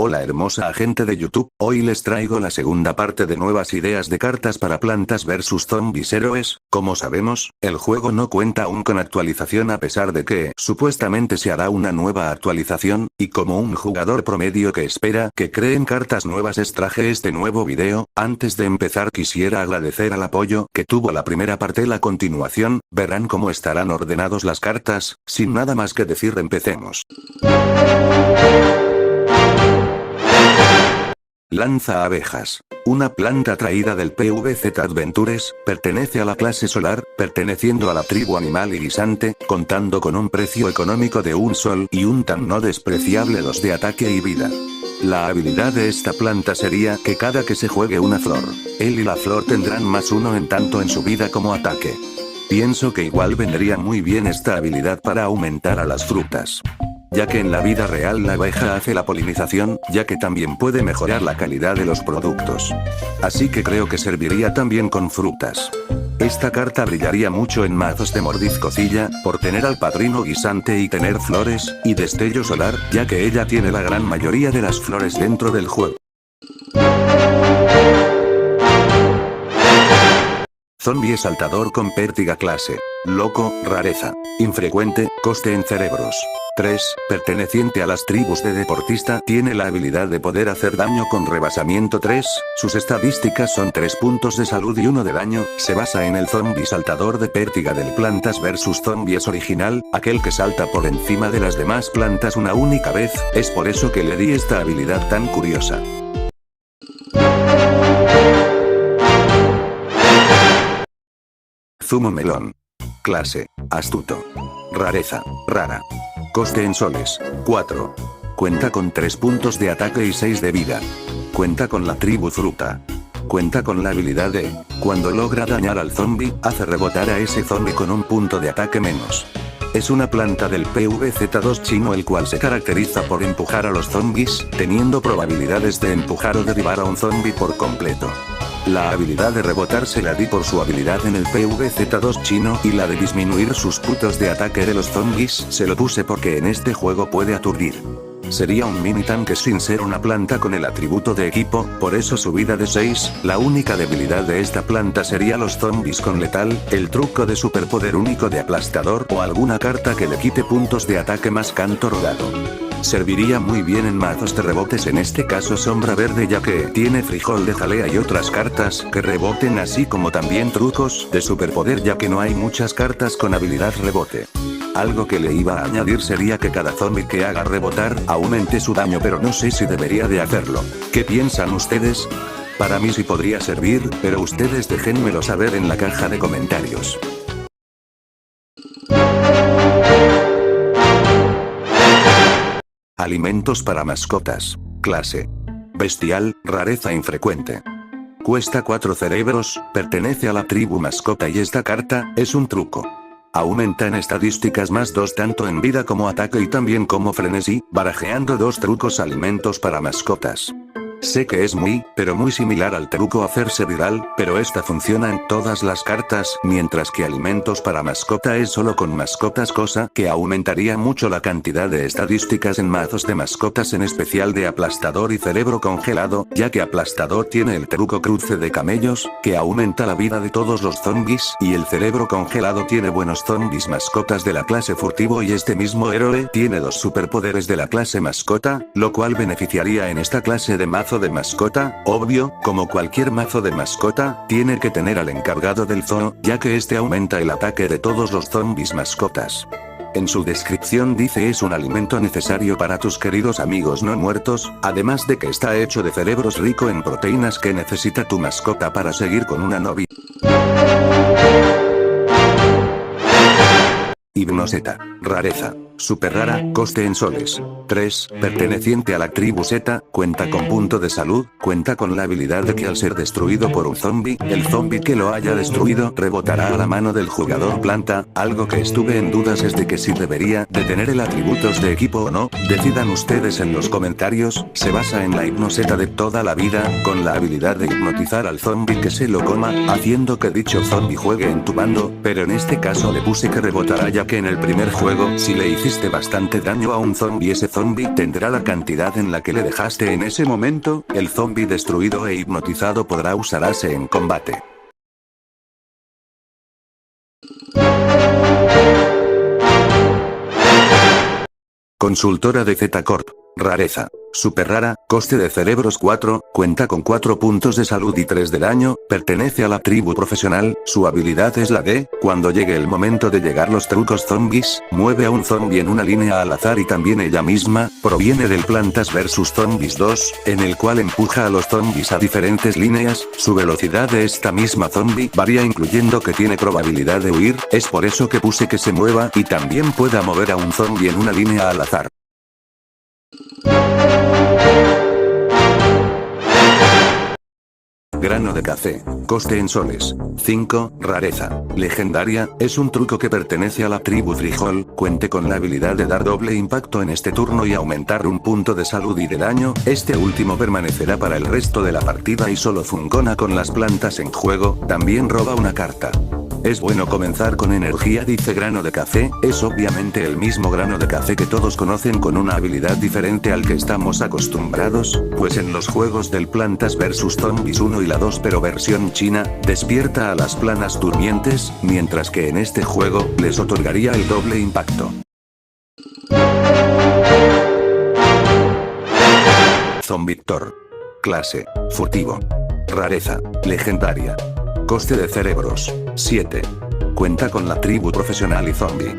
Hola hermosa gente de YouTube, hoy les traigo la segunda parte de nuevas ideas de cartas para Plantas vs Zombies héroes. Como sabemos, el juego no cuenta aún con actualización a pesar de que supuestamente se hará una nueva actualización, y como un jugador promedio que espera que creen cartas nuevas les traje este nuevo video. Antes de empezar quisiera agradecer al apoyo que tuvo la primera parte. La continuación, verán cómo estarán ordenados las cartas. Sin nada más que decir, empecemos. Lanza abejas. Una planta traída del PvZ Adventures, pertenece a la clase solar, perteneciendo a la tribu animal y guisante, contando con un precio económico de 1 sol y un tan no despreciable 2 de ataque y vida. La habilidad de esta planta sería que cada que se juegue una flor, él y la flor tendrán +1 en tanto en su vida como ataque. Pienso que igual vendría muy bien esta habilidad para aumentar a las frutas, ya que en la vida real la abeja hace la polinización, ya que también puede mejorar la calidad de los productos. Así que creo que serviría también con frutas. Esta carta brillaría mucho en mazos de mordiscocilla, por tener al padrino guisante y tener flores, y destello solar, ya que ella tiene la gran mayoría de las flores dentro del juego. Zombie saltador con pértiga clase loco, rareza infrecuente, coste en cerebros 3, perteneciente a las tribus de deportista, tiene la habilidad de poder hacer daño con rebasamiento 3, sus estadísticas son 3 puntos de salud y 1 de daño, se basa en el zombie saltador de pértiga del Plantas vs Zombies original, aquel que salta por encima de las demás plantas una única vez, es por eso que le di esta habilidad tan curiosa. Zumo melón. Clase, astuto. Rareza, rara. Coste en soles, 4. Cuenta con 3 puntos de ataque y 6 de vida. Cuenta con la tribu fruta. Cuenta con la habilidad de, cuando logra dañar al zombie, hace rebotar a ese zombie con un punto de ataque menos. Es una planta del PvZ2 chino el cual se caracteriza por empujar a los zombies, teniendo probabilidades de empujar o derribar a un zombie por completo. La habilidad de rebotar se la di por su habilidad en el PvZ2 chino, y la de disminuir sus puntos de ataque de los zombies se lo puse porque en este juego puede aturdir. Sería un mini tanque sin ser una planta con el atributo de equipo, por eso subida de 6, la única debilidad de esta planta sería los zombies con letal, el truco de superpoder único de aplastador o alguna carta que le quite puntos de ataque más canto rodado. Serviría muy bien en mazos de rebotes, en este caso sombra verde, ya que tiene frijol de jalea y otras cartas que reboten, así como también trucos de superpoder, ya que no hay muchas cartas con habilidad rebote. Algo que le iba a añadir sería que cada zombie que haga rebotar aumente su daño, pero no sé si debería de hacerlo. ¿Qué piensan ustedes? Para mí sí podría servir, pero ustedes déjenmelo saber en la caja de comentarios. Alimentos para mascotas. Clase bestial, rareza infrecuente. Cuesta 4 cerebros, pertenece a la tribu mascota y esta carta es un truco. Aumenta en estadísticas +2 tanto en vida como ataque y también como frenesí, barajeando 2 trucos alimentos para mascotas. Sé que es pero muy similar al truco hacerse viral, pero esta funciona en todas las cartas, mientras que alimentos para mascota es solo con mascotas, cosa que aumentaría mucho la cantidad de estadísticas en mazos de mascotas, en especial de aplastador y cerebro congelado, ya que aplastador tiene el truco cruce de camellos, que aumenta la vida de todos los zombies, y el cerebro congelado tiene buenos zombies mascotas de la clase furtivo, y este mismo héroe tiene 2 superpoderes de la clase mascota, lo cual beneficiaría en esta clase de mazo de mascota. Obvio, como cualquier mazo de mascota, tiene que tener al encargado del zoo, ya que este aumenta el ataque de todos los zombies mascotas. En su descripción dice es un alimento necesario para tus queridos amigos no muertos, además de que está hecho de cerebros rico en proteínas que necesita tu mascota para seguir con una novia. Hipnoseta. Rareza. Super rara, coste en soles. 3, perteneciente a la tribu Z, cuenta con punto de salud, cuenta con la habilidad de que al ser destruido por un zombie, el zombie que lo haya destruido rebotará a la mano del jugador planta. Algo que estuve en dudas es de que si debería de tener el atributos de equipo o no, decidan ustedes en los comentarios. Se basa en la hipnoseta de toda la vida, con la habilidad de hipnotizar al zombie que se lo coma, haciendo que dicho zombie juegue en tu bando, pero en este caso le puse que rebotará, ya que en el primer juego si le hiciste hiciste bastante daño a un zombie, ese zombie tendrá la cantidad en la que le dejaste en ese momento, el zombie destruido e hipnotizado podrá usarse en combate. Consultora de Z Corp. Rareza. Super rara, coste de cerebros 4, cuenta con 4 puntos de salud y 3 de daño, pertenece a la tribu profesional, su habilidad es la de, cuando llegue el momento de llegar los trucos zombies, mueve a un zombie en una línea al azar y también ella misma, proviene del Plantas vs Zombies 2, en el cual empuja a los zombies a diferentes líneas, su velocidad de esta misma zombie varía incluyendo que tiene probabilidad de huir, es por eso que puse que se mueva y también pueda mover a un zombie en una línea al azar. Grano de café. Coste en soles. 5. Rareza. Legendaria, es un truco que pertenece a la tribu frijol, cuente con la habilidad de dar doble impacto en este turno y aumentar un punto de salud y de daño, este último permanecerá para el resto de la partida y solo funciona con las plantas en juego, también roba una carta. Es bueno comenzar con energía, dice grano de café, es obviamente el mismo grano de café que todos conocen con una habilidad diferente al que estamos acostumbrados, pues en los juegos del Plantas vs Zombies 1 y la 2 pero versión china, despierta a las planas durmientes, mientras que en este juego, les otorgaría el doble impacto. Zombictor. Clase. Furtivo. Rareza. Legendaria. Coste de cerebros. 7. Cuenta con la tribu profesional y zombie.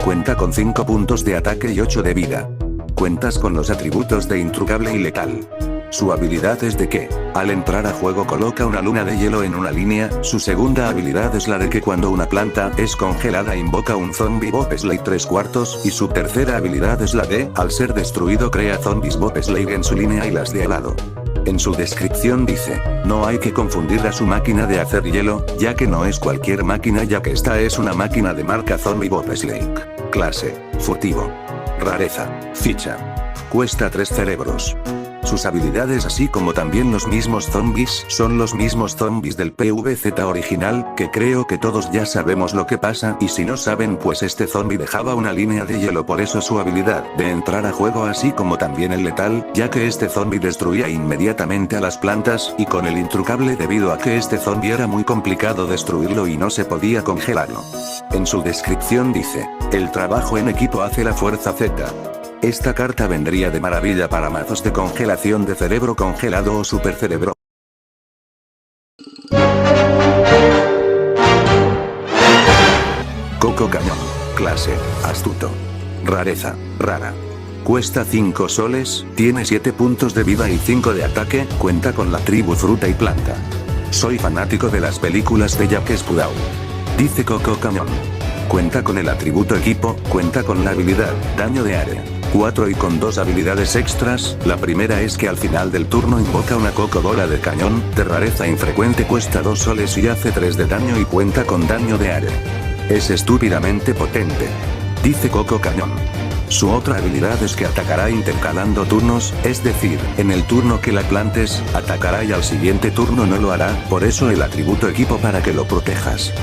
Cuenta con 5 puntos de ataque y 8 de vida. Cuentas con los atributos de intrugable y letal. Su habilidad es de que, al entrar a juego coloca una luna de hielo en una línea, su segunda habilidad es la de que cuando una planta es congelada invoca un zombie bobsleigh 3/4 y su tercera habilidad es la de, al ser destruido crea zombies bobsleigh en su línea y las de al lado. En su descripción dice, no hay que confundir a su máquina de hacer hielo, ya que no es cualquier máquina ya que esta es una máquina de marca Zombie Bobsleigh. Clase. Furtivo. Rareza. Ficha. Cuesta 3 cerebros. Sus habilidades así como también los mismos zombies son los mismos zombies del PvZ original, que creo que todos ya sabemos lo que pasa y si no saben pues este zombie dejaba una línea de hielo por eso su habilidad de entrar a juego así como también el letal, ya que este zombie destruía inmediatamente a las plantas y con el intrucable debido a que este zombie era muy complicado destruirlo y no se podía congelarlo. En su descripción dice, el trabajo en equipo hace la fuerza Z. Esta carta vendría de maravilla para mazos de congelación de cerebro congelado o supercerebro. Coco Cañón. Clase. Astuto. Rareza. Rara. Cuesta 5 soles, tiene 7 puntos de vida y 5 de ataque, cuenta con la tribu fruta y planta. Soy fanático de las películas de Jack Spudau. Dice Coco Cañón. Cuenta con el atributo equipo, cuenta con la habilidad, daño de área. 4 y con 2 habilidades extras, la primera es que al final del turno invoca una coco bola de cañón, de rareza infrecuente cuesta 2 soles y hace 3 de daño y cuenta con daño de área. Es estúpidamente potente. Dice Coco Cañón. Su otra habilidad es que atacará intercalando turnos, es decir, en el turno que la plantes, atacará y al siguiente turno no lo hará, por eso el atributo equipo para que lo protejas.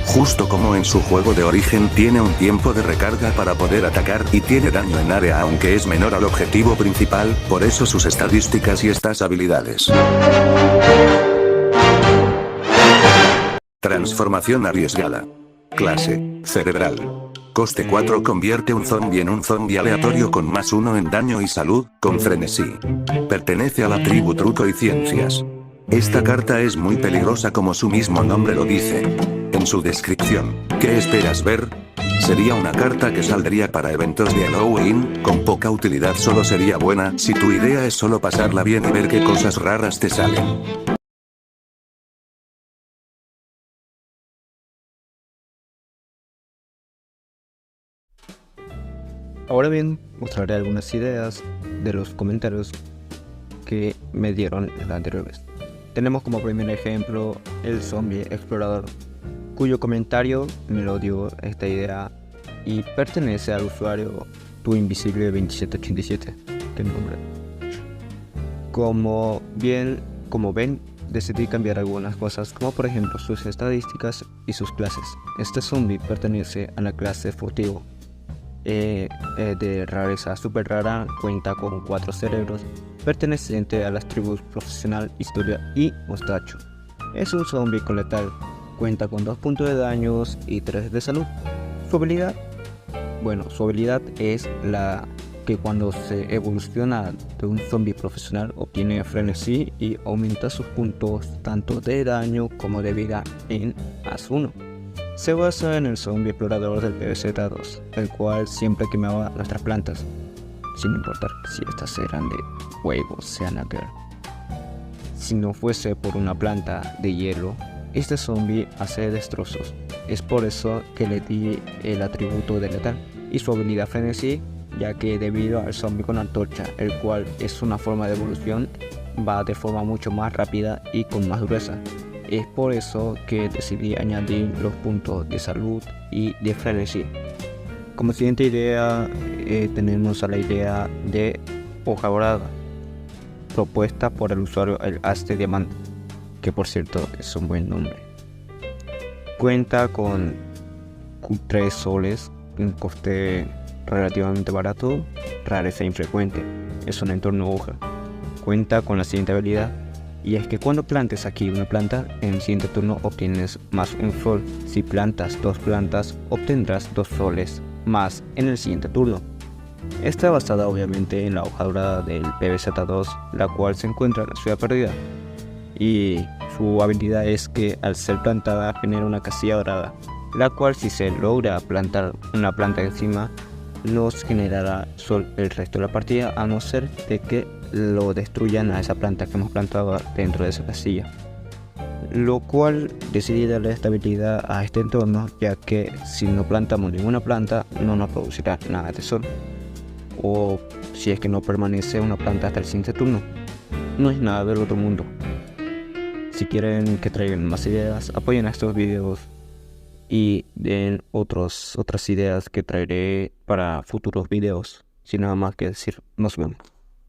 Justo como en su juego de origen tiene un tiempo de recarga para poder atacar y tiene daño en área aunque es menor al objetivo principal, por eso sus estadísticas y estas habilidades. Transformación arriesgada. Clase. Cerebral. Coste 4 convierte un zombie en un zombie aleatorio con +1 en daño y salud, con frenesí. Pertenece a la tribu truco y ciencias. Esta carta es muy peligrosa como su mismo nombre lo dice. En su descripción, ¿qué esperas ver? Sería una carta que saldría para eventos de Halloween, con poca utilidad solo sería buena si tu idea es solo pasarla bien y ver qué cosas raras te salen. Ahora bien, mostraré algunas ideas de los comentarios que me dieron la anterior vez. Tenemos como primer ejemplo el zombie explorador, cuyo comentario me lo dio esta idea y pertenece al usuario Tu Invisible 2787, que nombre. Como ven, decidí cambiar algunas cosas, como por ejemplo sus estadísticas y sus clases. Este zombie pertenece a la clase furtivo. de rareza super rara, cuenta con 4 cerebros, perteneciente a las tribus Profesional, Historia y Mostacho. Es un zombie con letal, cuenta con 2 puntos de daños y 3 de salud. Su habilidad es la que cuando se evoluciona de un zombie profesional obtiene frenesí y aumenta sus puntos tanto de daño como de vida en +1. Se basa en el zombie explorador del PvZ2, el cual siempre quemaba nuestras plantas, sin importar si estas eran de fuego o sean aquel. Si no fuese por una planta de hielo, este zombie hace destrozos. Es por eso que le di el atributo de letal y su habilidad frenesí, ya que debido al zombie con antorcha, el cual es una forma de evolución, va de forma mucho más rápida y con más dureza. Es por eso que decidí añadir los puntos de salud y de frenesí. Como siguiente idea tenemos a la idea de hoja dorada, propuesta por el usuario el Aste Diamante, que por cierto es un buen nombre. Cuenta con 3 soles, un coste relativamente barato, rareza infrecuente, es un entorno hoja. Cuenta con la siguiente habilidad, y es que cuando plantes aquí una planta, en el siguiente turno obtienes más un sol. Si plantas 2 plantas, obtendrás 2 soles más en el siguiente turno. Está basada obviamente en la hoja dorada del PvZ2, la cual se encuentra en la ciudad perdida. Y su habilidad es que al ser plantada genera una casilla dorada, la cual si se logra plantar una planta encima, nos generará sol el resto de la partida, a no ser de que lo destruyan a esa planta que hemos plantado dentro de esa casilla. Lo cual decidí darle estabilidad a este entorno, ya que si no plantamos ninguna planta no nos producirá nada de sol, o si es que no permanece una planta hasta el siguiente turno. No es nada del otro mundo. Si quieren que traigan más ideas, apoyen a estos videos y den otras ideas que traeré para futuros videos. Sin nada más que decir, nos vemos.